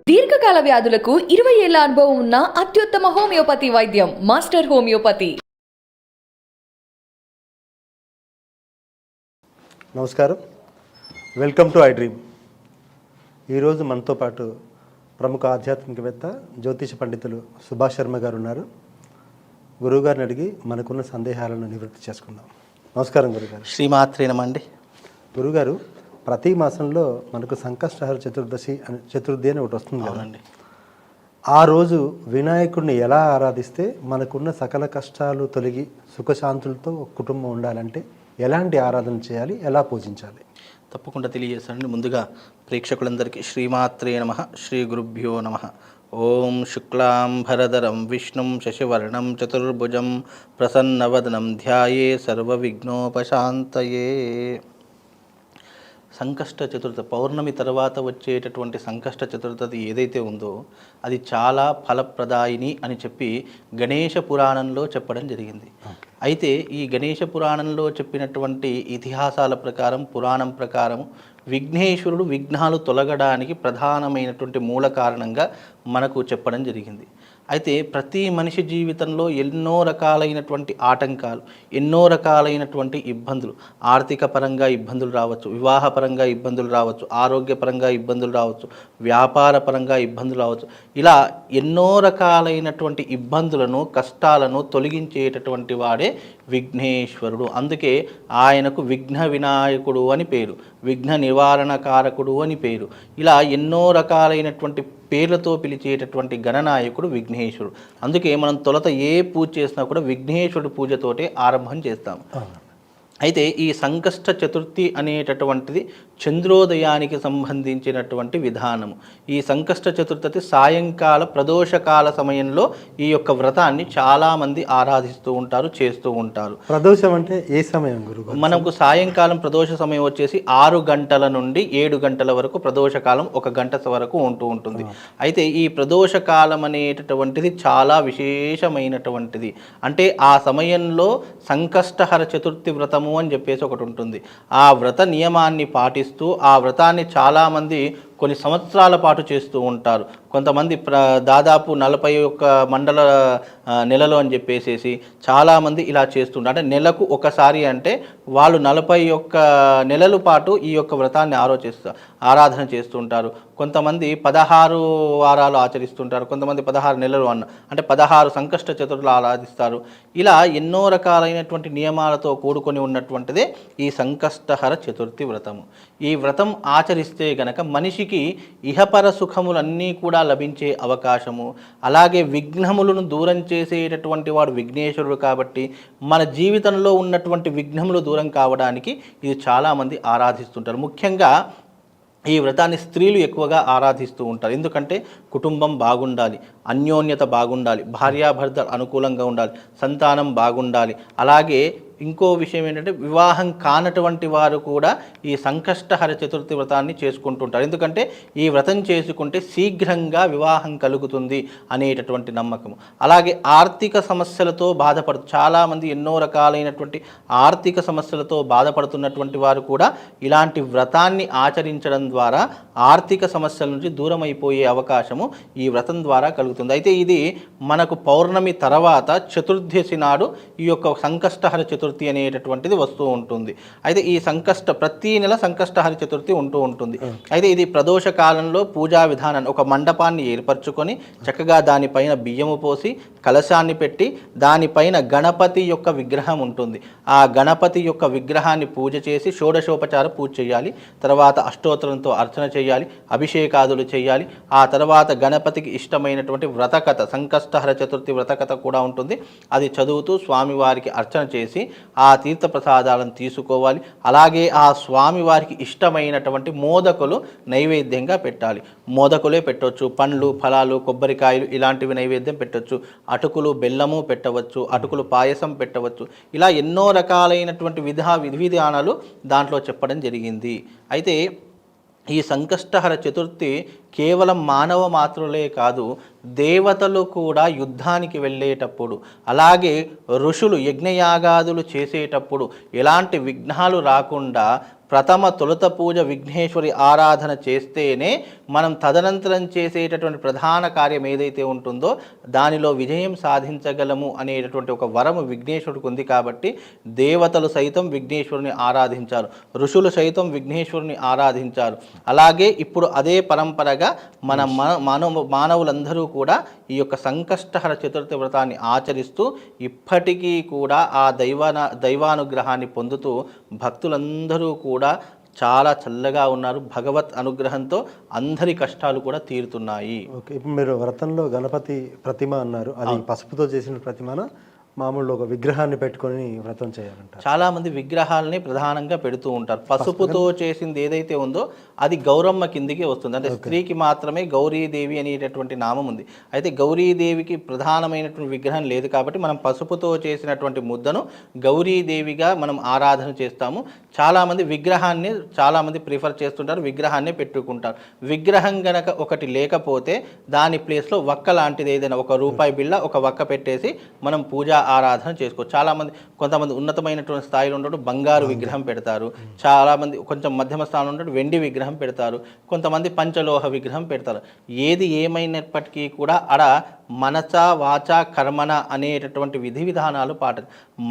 దీర్ఘకాల వ్యాధులకు 20 ఏళ్ల అనుభవం ఉన్న అత్యుత్తమ హోమియోపతి వైద్యం మాస్టర్ హోమియోపతి. నమస్కారం, వెల్కమ్ టు ఐ డ్రీమ్. ఈరోజు మనతో పాటు ప్రముఖ ఆధ్యాత్మికవేత్త జ్యోతిష పండితులు సుభాష్ శర్మ గారు ఉన్నారు. గురువుగారిని అడిగి మనకున్న సందేహాలను నివృత్తి చేసుకుందాం. నమస్కారం గురుగారు. శ్రీమాత్రే నమః అండి. గురుగారు, ప్రతి మాసంలో మనకు సంకష్టహర చతుర్థి అని ఒకటి వస్తుంది కదండి. ఆ రోజు వినాయకుడిని ఎలా ఆరాధిస్తే మనకున్న సకల కష్టాలు తొలగి సుఖశాంతులతో కుటుంబం ఉండాలంటే ఎలాంటి ఆరాధన చేయాలి, ఎలా పూజించాలి? తప్పకుండా తెలియజేస్తానండి. ముందుగా ప్రేక్షకులందరికీ శ్రీమాత్రే నమః, శ్రీ గురుభ్యో నమః. ఓం శుక్లాంబరధరం విష్ణుం శశివర్ణం చతుర్భుజం ప్రసన్నవదనం ధ్యాయే సర్వవిఘ్నోపశాంతయే. సంకష్ట చతుర్థి పౌర్ణమి తర్వాత వచ్చేటటువంటి సంకష్ట చతుర్థి ఏదైతే ఉందో అది చాలా ఫలప్రదాయిని అని చెప్పి గణేష పురాణంలో చెప్పడం జరిగింది. అయితే ఈ గణేష పురాణంలో చెప్పినటువంటి ఇతిహాసాల ప్రకారం, పురాణం ప్రకారం విఘ్నేశ్వరుడు విఘ్నాలు తొలగడానికి ప్రధానమైనటువంటి మూల కారణంగా మనకు చెప్పడం జరిగింది. అయితే ప్రతి మనిషి జీవితంలో ఎన్నో రకాలైనటువంటి ఆటంకాలు, ఎన్నో రకాలైనటువంటి ఇబ్బందులు, ఆర్థిక పరంగా ఇబ్బందులు రావచ్చు, వివాహపరంగా ఇబ్బందులు రావచ్చు, ఆరోగ్యపరంగా ఇబ్బందులు రావచ్చు, వ్యాపార పరంగా ఇబ్బందులు రావచ్చు. ఇలా ఎన్నో రకాలైనటువంటి ఇబ్బందులను, కష్టాలను తొలగించేటటువంటి వాడే విఘ్నేశ్వరుడు. అందుకే ఆయనకు విఘ్న వినాయకుడు అని పేరు, విఘ్న నివారణ కారకుడు అని పేరు. ఇలా ఎన్నో రకాలైనటువంటి పేర్లతో పిలిచేటటువంటి గణనాయకుడు విఘ్నేశ్వరుడు. అందుకే మనం తొలత ఏ పూజ చేసినా కూడా విఘ్నేశ్వరుడు పూజతోటే ఆరంభం చేస్తాం. అయితే ఈ సంకష్ట చతుర్థి అనేటటువంటిది చంద్రోదయానికి సంబంధించినటువంటి విధానము. ఈ సంకష్ట చతుర్థి సాయంకాల ప్రదోషకాల సమయంలో ఈ యొక్క వ్రతాన్ని చాలామంది ఆరాధిస్తూ ఉంటారు, చేస్తూ ఉంటారు. ప్రదోషం అంటే ఏ సమయం గురువు? మనకు సాయంకాలం ప్రదోష సమయం వచ్చేసి 6 గంటల నుండి 7 గంటల వరకు ప్రదోషకాలం 1 గంట వరకు ఉంటూ ఉంటుంది. అయితే ఈ ప్రదోషకాలం అనేటటువంటిది చాలా విశేషమైనటువంటిది. అంటే ఆ సమయంలో సంకష్టహర చతుర్థి వ్రతం అని చెప్పేసి ఒకటి ఉంటుంది. ఆ వ్రత నియమాన్ని పాటిస్తూ ఆ వ్రతాన్ని చాలామంది కొన్ని సంవత్సరాల పాటు చేస్తూ ఉంటారు. కొంతమంది దాదాపు 41 మండల నెలలో అని చెప్పేసి చాలామంది ఇలా చేస్తుంటారు. అంటే నెలకు ఒకసారి అంటే వాళ్ళు 41 నెలల పాటు ఈ యొక్క వ్రతాన్ని ఆరాధన చేస్తుంటారు. కొంతమంది 16 వారాలు ఆచరిస్తుంటారు, కొంతమంది 16 నెలలు అంటే 16 సంకష్ట చతుర్థులు ఆరాధిస్తారు. ఇలా ఎన్నో రకాలైనటువంటి నియమాలతో కూడుకొని ఉన్నటువంటిదే ఈ సంకష్టహర చతుర్థి వ్రతము. ఈ వ్రతం ఆచరిస్తే గనక మనిషికి ఇహపర సుఖములన్నీ కూడా లభించే అవకాశము, అలాగే విఘ్నములను దూరం చేసేటటువంటి వాడు విఘ్నేశ్వరుడు కాబట్టి మన జీవితంలో ఉన్నటువంటి విఘ్నములు దూరం కావడానికి ఇది చాలామంది ఆరాధిస్తుంటారు. ముఖ్యంగా ఈ వ్రతాన్ని స్త్రీలు ఎక్కువగా ఆరాధిస్తూ ఉంటారు. ఎందుకంటే కుటుంబం బాగుండాలి, అన్యోన్యత బాగుండాలి, భార్యాభర్తలు అనుకూలంగా ఉండాలి, సంతానం బాగుండాలి. అలాగే ఇంకో విషయం ఏంటంటే వివాహం కానటువంటి వారు కూడా ఈ సంకష్టహర చతుర్థి వ్రతాన్ని చేసుకుంటుంటారు. ఎందుకంటే ఈ వ్రతం చేసుకుంటే శీఘ్రంగా వివాహం కలుగుతుంది అనేటటువంటి నమ్మకము. అలాగే ఆర్థిక సమస్యలతో చాలామంది ఎన్నో రకాలైనటువంటి ఆర్థిక సమస్యలతో బాధపడుతున్నటువంటి వారు కూడా ఇలాంటి వ్రతాన్ని ఆచరించడం ద్వారా ఆర్థిక సమస్యల నుంచి దూరం అయిపోయే అవకాశము ఈ వ్రతం ద్వారా కలుగుతుంది. అయితే ఇది మనకు పౌర్ణమి తర్వాత చతుర్దశి నాడు ఈ యొక్క సంకష్టహర చతుర్థి అనేటటువంటిది వస్తూ ఉంటుంది. అయితే ఈ ప్రతి నెల సంకష్టహర చతుర్థి ఉంటూ ఉంటుంది. అయితే ఇది ప్రదోష కాలంలో పూజా విధానాన్ని ఒక మండపాన్ని ఏర్పరచుకొని చక్కగా దానిపైన బియ్యము పోసి కలశాన్ని పెట్టి దానిపైన గణపతి యొక్క విగ్రహం ఉంటుంది. ఆ గణపతి యొక్క విగ్రహాన్ని పూజ చేసి షోడశోపచార పూజ చేయాలి. తర్వాత అష్టోత్తరంతో అర్చన చేయాలి, అభిషేకాదులు చేయాలి. ఆ తర్వాత గణపతికి ఇష్టమైనటువంటి వ్రతకథ, సంకష్టహర చతుర్థి వ్రతకథ కూడా ఉంటుంది. అది చదువుతూ స్వామివారికి అర్చన చేసి ఆ తీర్థప్రసాదాలను తీసుకోవాలి. అలాగే ఆ స్వామివారికి ఇష్టమైనటువంటి మోదకులు నైవేద్యంగా పెట్టాలి. మోదకులే పెట్టవచ్చు, పండ్లు, ఫలాలు, కొబ్బరికాయలు ఇలాంటివి నైవేద్యం పెట్టవచ్చు. అటుకులు, బెల్లము పెట్టవచ్చు, అటుకులు పాయసం పెట్టవచ్చు. ఇలా ఎన్నో రకాలైనటువంటి విధి విధానాలు దాంట్లో చెప్పడం జరిగింది. అయితే ఈ సంకష్టహర చతుర్థి కేవలం మానవ మాత్రులే కాదు, దేవతలు కూడా యుద్ధానికి వెళ్ళేటప్పుడు, అలాగే ఋషులు యజ్ఞయాగాదులు చేసేటప్పుడు ఎలాంటి విఘ్నాలు రాకుండా తొలుత పూజ విఘ్నేశ్వరి ఆరాధన చేస్తేనే మనం తదనంతరం చేసేటటువంటి ప్రధాన కార్యం ఏదైతే ఉంటుందో దానిలో విజయం సాధించగలము అనేటటువంటి ఒక వరము విఘ్నేశ్వరుడికి ఉంది. కాబట్టి దేవతలు సైతం విఘ్నేశ్వరుని ఆరాధించారు, ఋషులు సైతం విఘ్నేశ్వరుని ఆరాధించారు. అలాగే ఇప్పుడు అదే పరంపరగా మానవులందరూ కూడా ఈ యొక్క సంకష్టహర చతుర్థి వ్రతాన్ని ఆచరిస్తూ ఇప్పటికీ కూడా ఆ దైవానుగ్రహాన్ని పొందుతూ భక్తులందరూ కూడా చాలా చల్లగా ఉన్నారు. భగవత్ అనుగ్రహంతో అందరి కష్టాలు కూడా తీరుతున్నాయి. ఓకే, ఇప్పుడు మీరు వ్రతంలో గణపతి ప్రతిమ అన్నారు, అది పసుపుతో చేసిన ప్రతిమన మామూలు ఒక విగ్రహాన్ని పెట్టుకొని వ్రతం చేయాలంట? చాలా మంది విగ్రహాలని ప్రధానంగా పెడుతూ ఉంటారు. పసుపుతో చేసింది ఏదైతే ఉందో అది గౌరమ్మ కిందికి వస్తుంది. అంటే స్త్రీకి మాత్రమే గౌరీదేవి అనేటటువంటి నామం ఉంది. అయితే గౌరీదేవికి ప్రధానమైనటువంటి విగ్రహం లేదు కాబట్టి మనం పసుపుతో చేసినటువంటి ముద్దను గౌరీదేవిగా మనం ఆరాధన చేస్తాము. చాలామంది విగ్రహాన్ని చాలామంది ప్రిఫర్ చేస్తుంటారు, విగ్రహాన్ని పెట్టుకుంటారు. విగ్రహం గనక ఒకటి లేకపోతే దాని ప్లేస్లో వక్క లాంటిది ఏదైనా ఒక రూపాయి బిళ్ళ ఒక వక్క పెట్టేసి మనం పూజ ఆరాధన చేసుకోవచ్చు. చాలామంది కొంతమంది ఉన్నతమైనటువంటి స్థాయిలో ఉన్నప్పుడు బంగారు విగ్రహం పెడతారు, చాలామంది కొంచెం మధ్యమ స్థానంలో ఉన్నప్పుడు వెండి విగ్రహం పెడతారు, కొంతమంది పంచలోహ విగ్రహం పెడతారు. ఏది ఏమైనప్పటికీ కూడా మనస వాచ కర్మణ అనేటటువంటి విధి విధానాలు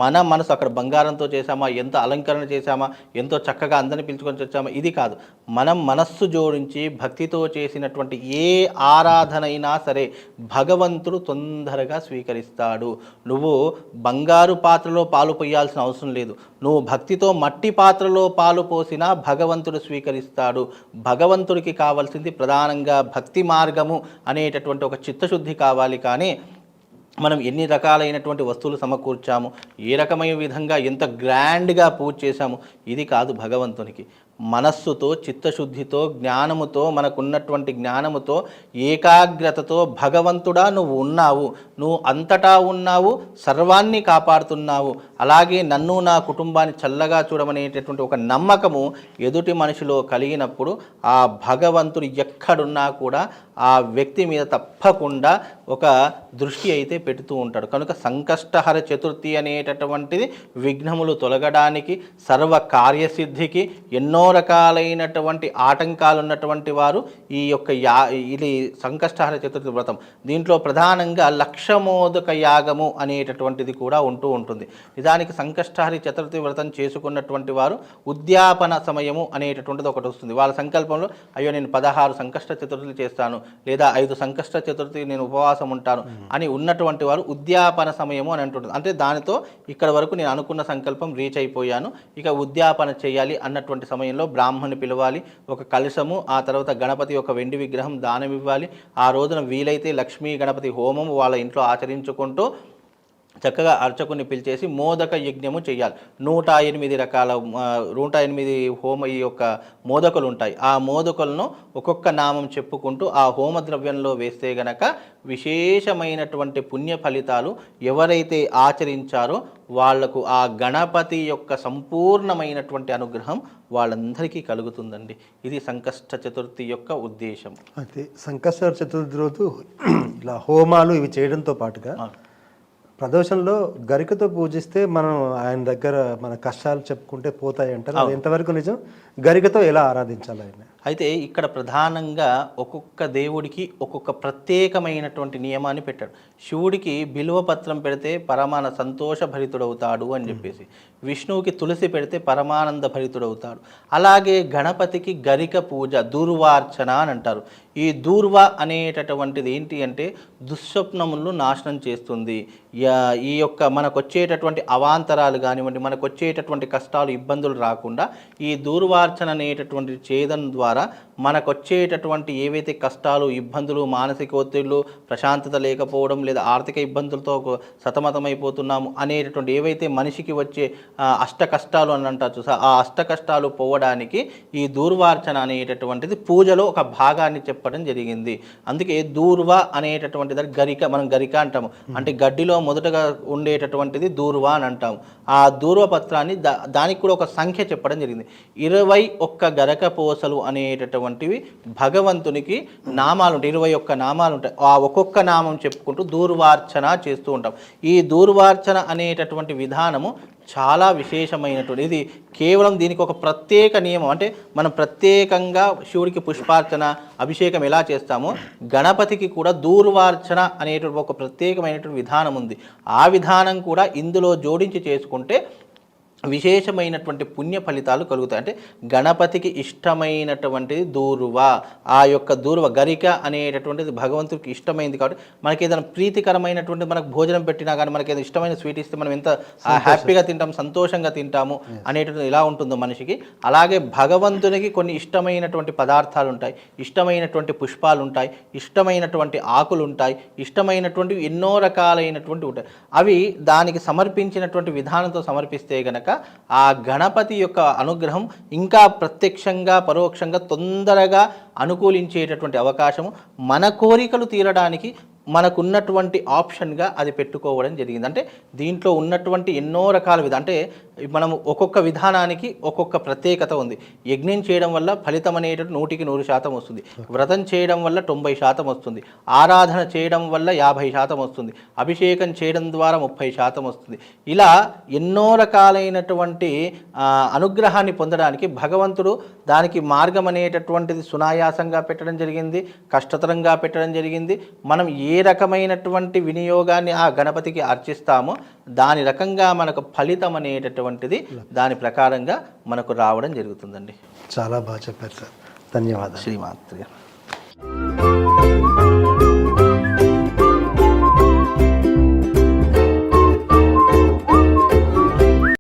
మన మనసు అక్కడ బంగారంతో చేసామా, ఎంత అలంకరణ చేశామా, ఎంతో చక్కగా అందరిని పిలుచుకొని వచ్చామా, ఇది కాదు. మనం మనస్సు జోడించి భక్తితో చేసినటువంటి ఏ ఆరాధన అయినా సరే భగవంతుడు తొందరగా స్వీకరిస్తాడు. నువ్వు బంగారు పాత్రలో పాలు పోయాల్సిన అవసరం లేదు, నువ్వు భక్తితో మట్టి పాత్రలో పాలు పోసినా భగవంతుడు స్వీకరిస్తాడు. భగవంతుడికి కావాల్సింది ప్రధానంగా భక్తి మార్గము అనేటటువంటి ఒక చిత్తశుద్ధి కావాలి. కానీ మనం ఎన్ని రకాలైనటువంటి వస్తువులు సమకూర్చాము, ఏ రకమైన విధంగా ఎంత గ్రాండ్గా పూజ చేశాము, ఇది కాదు భగవంతునికి. మనస్సుతో చిత్తశుద్ధితో జ్ఞానముతో మనకున్నటువంటి జ్ఞానముతో ఏకాగ్రతతో భగవంతుడా నువ్వు ఉన్నావు, నువ్వు అంతటా ఉన్నావు, సర్వాన్ని కాపాడుతున్నావు, అలాగే నన్ను నా కుటుంబాన్ని చల్లగా చూడమనేటటువంటి ఒక నమ్మకము ఎదుటి మనిషిలో కలిగినప్పుడు ఆ భగవంతుడు ఎక్కడున్నా కూడా ఆ వ్యక్తి మీద తప్పకుండా ఒక దృష్టి అయితే పెడుతూ ఉంటాడు. కనుక సంకష్టహర చతుర్థి అనేటటువంటిది విఘ్నములు తొలగడానికి, సర్వ కార్యసిద్ధికి ఎన్నో రకాలైనటువంటి ఆటంకాలు ఉన్నటువంటి వారు ఈ యొక్క ఇది సంకష్టహర చతుర్థి వ్రతం. దీంట్లో ప్రధానంగా లక్షమోదక యాగము అనేటటువంటిది కూడా ఉంటూ ఉంటుంది. నిజానికి సంకష్టహరి చతుర్థి వ్రతం చేసుకున్నటువంటి వారు ఉద్యాపన సమయము అనేటటువంటిది ఒకటి వస్తుంది. వాళ్ళ సంకల్పంలో అయ్యో నేను 16 సంకష్ట చతుర్థులు చేస్తాను, లేదా 5 సంకష్ట చతుర్థి నేను ఉపవాసం ఉంటాను అని ఉన్నటువంటి వారు ఉద్యాపన సమయము అని అంటుంటుంది. అంటే దానితో ఇక్కడ వరకు నేను అనుకున్న సంకల్పం రీచ్ అయిపోయాను, ఇక ఉద్యాపన చేయాలి అన్నటువంటి సమయంలో బ్రాహ్మణ్ణి పిలవాలి, ఒక కలశము, ఆ తర్వాత గణపతి ఒక వెండి విగ్రహం దానం ఇవ్వాలి. ఆ రోజున వీలైతే లక్ష్మీ గణపతి హోమం వాళ్ళ ఇంట్లో ఆచరించుకుంటూ చక్కగా అర్చకుని పిలిచేసి మోదక యజ్ఞము చేయాలి. 108 రకాల 108 ఈ యొక్క మోదకులు ఉంటాయి. ఆ మోదకులను ఒక్కొక్క నామం చెప్పుకుంటూ ఆ హోమ ద్రవ్యంలో వేస్తే గనక విశేషమైనటువంటి పుణ్య ఫలితాలు ఎవరైతే ఆచరించారో వాళ్లకు ఆ గణపతి యొక్క సంపూర్ణమైనటువంటి అనుగ్రహం వాళ్ళందరికీ కలుగుతుందండి. ఇది సంకష్ట చతుర్థి యొక్క ఉద్దేశం. అయితే సంకష్ట చతుర్థి రోజు ఇలా హోమాలు ఇవి చేయడంతో పాటుగా ప్రదోషంలో గరికతో పూజిస్తే మనం ఆయన దగ్గర మన కష్టాలు చెప్పుకుంటే పోతాయి అంటారు, అది ఎంతవరకు నిజం? గరికతో ఎలా ఆరాధించాలి ఆయన? అయితే ఇక్కడ ప్రధానంగా ఒక్కొక్క దేవుడికి ఒక్కొక్క ప్రత్యేకమైనటువంటి నియమాన్ని పెట్టాడు. శివుడికి బిల్వపత్రం పెడితే పరమాన సంతోష భరితుడవుతాడు అని చెప్పేసి, విష్ణువుకి తులసి పెడితే పరమానంద భరితుడవుతాడు. అలాగే గణపతికి గరిక పూజ దూర్వార్చన అని అంటారు. ఈ దూర్వ అనేటటువంటిది ఏంటి అంటే దుస్వప్నములను నాశనం చేస్తుంది. ఈ యొక్క మనకు వచ్చేటటువంటి అవాంతరాలు కానివ్వండి, మనకు వచ్చేటటువంటి కష్టాలు ఇబ్బందులు రాకుండా ఈ దూర్వార్చన అనేటటువంటి చేదన ద్వారా మనకు వచ్చేటటువంటి ఏవైతే కష్టాలు ఇబ్బందులు, మానసిక ఒత్తిళ్లు, ప్రశాంతత లేకపోవడం, లేదా ఆర్థిక ఇబ్బందులతో సతమతమైపోతున్నాము అనేటటువంటి ఏవైతే మనిషికి వచ్చే అష్ట కష్టాలు అని అంటారు, ఆ అష్ట కష్టాలు పోవడానికి ఈ దూర్వార్చన అనేటటువంటిది పూజలో ఒక భాగాన్ని చెప్పడం జరిగింది. అందుకే దూర్వ అనేటటువంటి దాన్ని గరిక, మనం గరిక అంటాము, అంటే గడ్డిలో మొదటగా ఉండేటటువంటిది దూర్వ అని అంటాము. ఆ దూర్వ పత్రాన్ని దానికి కూడా ఒక సంఖ్య చెప్పడం జరిగింది. 21 గరక పోసలు అనే అనేటటువంటివి భగవంతునికి నామాలు ఉంటాయి, 21 నామాలు ఉంటాయి. ఆ ఒక్కొక్క నామం చెప్పుకుంటూ దూర్వార్చన చేస్తూ ఉంటాం. ఈ దూర్వార్చన అనేటటువంటి విధానము చాలా విశేషమైనటువంటి, ఇది కేవలం దీనికి ఒక ప్రత్యేక నియమం. అంటే మనం ప్రత్యేకంగా శివుడికి పుష్పార్చన అభిషేకం ఎలా చేస్తామో గణపతికి కూడా దూర్వార్చన అనేటువంటి ఒక ప్రత్యేకమైనటువంటి విధానం ఉంది. ఆ విధానం కూడా ఇందులో జోడించి చేసుకుంటే విశేషమైనటువంటి పుణ్య ఫలితాలు కలుగుతాయి. అంటే గణపతికి ఇష్టమైనటువంటిది దూర్వ. ఆ యొక్క దూర్వ గరిక అనేటటువంటిది భగవంతుడికి ఇష్టమైంది కాబట్టి మనకి ఏదైనా ప్రీతికరమైనటువంటి మనకు భోజనం పెట్టినా కానీ మనకి ఏదైనా ఇష్టమైన స్వీట్ ఇస్తే మనం ఎంత హ్యాపీగా తింటాం, సంతోషంగా తింటాము అనేటువంటిది ఎలా ఉంటుందో మనిషికి, అలాగే భగవంతునికి కొన్ని ఇష్టమైనటువంటి పదార్థాలు ఉంటాయి, ఇష్టమైనటువంటి పుష్పాలు ఉంటాయి, ఇష్టమైనటువంటి ఆకులు ఉంటాయి, ఇష్టమైనటువంటి ఎన్నో రకాలైనటువంటి ఉంటాయి. అవి దానికి సమర్పించినటువంటి విధానంతో సమర్పిస్తే గనక ఆ గణపతి యొక్క అనుగ్రహం ఇంకా ప్రత్యక్షంగా పరోక్షంగా తొందరగా అనుకూలించేటటువంటి అవకాశము, మన కోరికలు తీరడానికి మనకున్నటువంటి ఆప్షన్గా అది పెట్టుకోవడం జరిగింది. అంటే దీంట్లో ఉన్నటువంటి ఎన్నో రకాల అంటే మనం ఒక్కొక్క విధానానికి ఒక్కొక్క ప్రత్యేకత ఉంది. యజ్ఞం చేయడం వల్ల ఫలితం అనేటువంటి 100% వస్తుంది, వ్రతం చేయడం వల్ల 90% వస్తుంది, ఆరాధన చేయడం వల్ల 50% వస్తుంది, అభిషేకం చేయడం ద్వారా 30% వస్తుంది. ఇలా ఎన్నో రకాలైనటువంటి అనుగ్రహాన్ని పొందడానికి భగవంతుడు దానికి మార్గం అనేటటువంటిది సునాయాసంగా పెట్టడం జరిగింది, కష్టతరంగా పెట్టడం జరిగింది. మనం ఏ రకమైనటువంటి వినియోగాన్ని ఆ గణపతికి అర్చిస్తామో దాని రకంగా మనకు ఫలితం అనేటటువంటిది దాని ప్రకారంగా మనకు రావడం జరుగుతుందండి. చాలా బాగా చెప్పారు సార్, ధన్యవాదాలు. శ్రీమాత్రి.